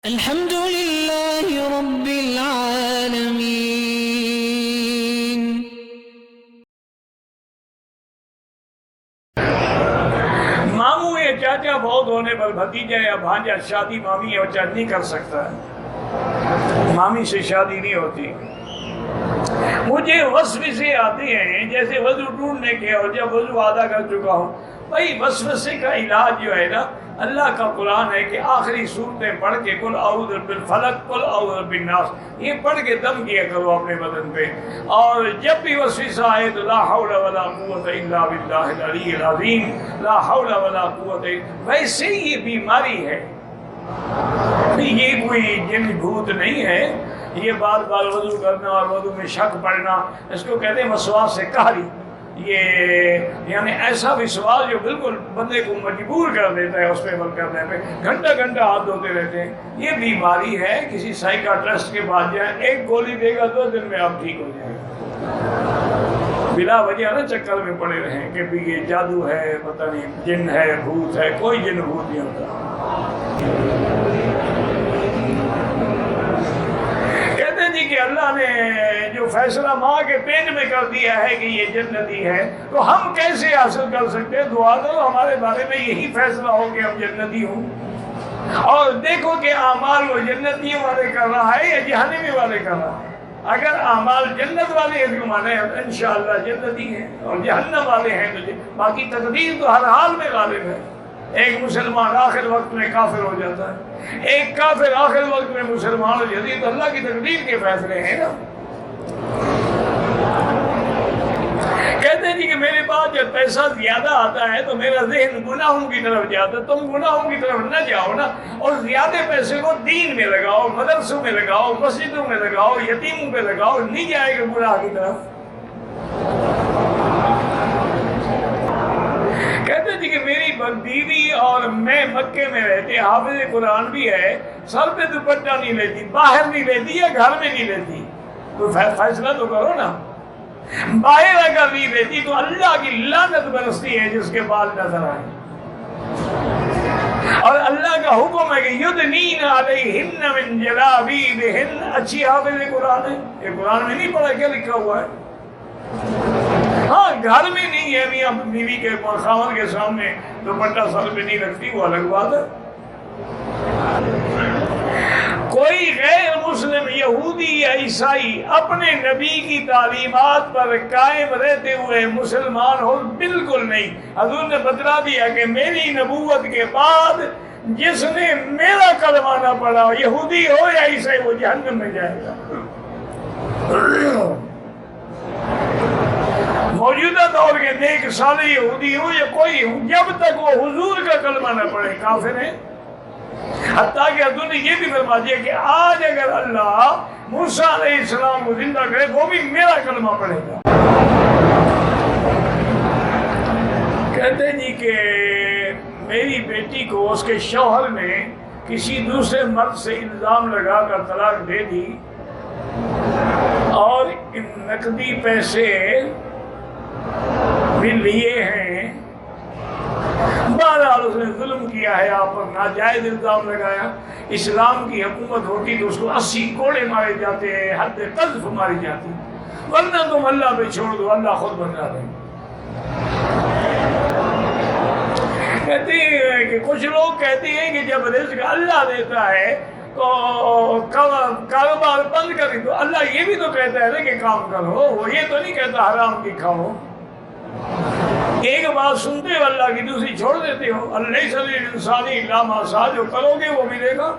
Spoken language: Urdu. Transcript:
الحمد لله رب العالمين. ماموں یا چاچا بہت ہونے پر بھتیجا یا بھانجا شادی مامی یا چاچا نہیں کر سکتا ہے. مامی سے شادی نہیں ہوتی. مجھے وسوسے آتے ہیں جیسے وضو ٹوٹنے کے اور جب وضو آدھا کر چکا ہوں. بھائی وسوسے کا علاج جو ہے نا اللہ کا قرآن ہے کہ آخری صورتیں پڑھ کے قل اعوذ بالفلق قل اعوذ بالناس یہ پڑھ کے دم کیا کرو اپنے بدن پہ. اور جب بھی وسوسہ آئے تو لا حول ولا قوت الا باللہ العلی العظیم لا حول ولا قوت. ویسے یہ بیماری ہے, یہ کوئی جن بھوت نہیں ہے. یہ بار بار وضو کرنا اور وضو میں شک پڑنا اس کو کہتے ہیں وسواس قہری. یہ یعنی ایسا وشواس جو بالکل بندے کو مجبور کر دیتا ہے اس پہ عمل کرنے پہ. گھنٹہ گھنٹہ ہاتھ دھوتے رہتے ہیں. یہ بیماری ہے. کسی سائیکاٹرسٹ کے پاس جائیں, ایک گولی دے گا 2 دن میں آپ ٹھیک ہو جائیں گے. بلا وجہ نہ چکر میں پڑے رہیں کہ بھی یہ جادو ہے, پتہ نہیں جن ہے, بھوت ہے. کوئی جن بھوت نہیں ہوتا. کہتے ہیں جی کہ اللہ نے جو فیصلہ ماں کے پیٹ میں کر دیا ہے کہ یہ جنتی ہے تو ہم کیسے حاصل کر سکتے ہیں؟ دعا کرو ہمارے بارے میں یہی فیصلہ ہو کہ ہم جنتی ہوں. اور دیکھو کہ اعمال وہ جنتیوں والے کر رہا ہے یا جہنمی والے کر رہا ہے. اگر اعمال جنت والے ہیں تو مانے انشاءاللہ جنتی ہیں, اور جہنم والے ہیں تو باقی تقدیر تو ہر حال میں غالب ہے. ایک مسلمان آخر وقت میں کافر ہو جاتا ہے, ایک کافر آخر وقت میں مسلمان ہو جاتی ہے. تو اللہ کی تقدیر کے فیصلے ہیں نا. کہتے ہیں جی کہ میرے پاس جب پیسہ زیادہ آتا ہے تو میرا ذہن گناہوں کی طرف جاتا ہے. تم گناہوں کی طرف نہ جاؤ نا, اور زیادہ پیسے کو دین میں لگاؤ, مدرسوں میں لگاؤ, مسجدوں میں لگاؤ, یتیموں پہ لگاؤ. نہیں جائے گا گناہ کی طرف. کہتے ہیں کہ میری بیوی اور میں مکے میں رہتے, حافظ قرآن بھی ہے, سر پہ دوپٹہ نہیں لیتی, باہر نہیں لیتی یا گھر میں نہیں لیتی. تو فیصلہ تو کرو نا. باہر اگر نہیں لیتی تو اللہ کی لعنت برستی ہے جس کے بال نظر آئے. اور اللہ کا حکم ہے کہ یدنین علیہن من جلابیبہن. اچھی حافظ قرآن ہے, یہ قرآن میں نہیں پڑھا کیا لکھا ہوا ہے. ہاں گھر میں نہیں ہے, میاں بیوی کے خاوند کے سامنے دوپٹہ سر پہ نہیں رکھتی, وہ الگ بات ہے. کوئی غیر مسلم یہودی یا عیسائی اپنے نبی کی تعلیمات پر قائم رہتے ہوئے مسلمان ہو بالکل نہیں. حضور نے بتلا دیا کہ میری نبوت کے بعد جس نے میرا کلمہ نہ پڑھا, یہودی ہو یا عیسائی, وہ جہنم میں جائے گا. موجودہ دور کے نیک صالح یہودی ہوں یا کوئی ہوں, جب تک وہ حضور کا کلمہ نہ پڑھے کافر ہیں. حتیٰ کہ حضور نے یہ بھی فرما دیا کہ آج اگر اللہ موسیٰ علیہ السلام کو زندہ کرے وہ بھی میرا کلمہ پڑھے گا. کہتے ہیں جی کہ میری بیٹی کو اس کے شوہر نے کسی دوسرے مرد سے الزام لگا کر طلاق دے دی, اور نقدی پیسے بھی لیے ہیں. بہرحال اس نے ظلم کیا ہے, آپ پر ناجائز الزام لگایا. اسلام کی حکومت ہوتی تو اس کو 80 کوڑے مارے جاتے, حد قذف ماری جاتی. ورنہ تم اللہ پہ چھوڑ دو, اللہ خود بنا دے. کہتے ہیں کہ کچھ لوگ کہتے ہیں کہ جب رزق اللہ دیتا ہے تو کاروبار بند کر دو. اللہ یہ بھی تو کہتا ہے نا کہ کام کرو, وہ یہ تو نہیں کہتا حرام کی کھاؤ. ایک بات سنتے ہو اللہ کی, دوسری چھوڑ دیتے ہو. اللہ انسانی الا ما سعی, جو کرو گے وہ ملے گا.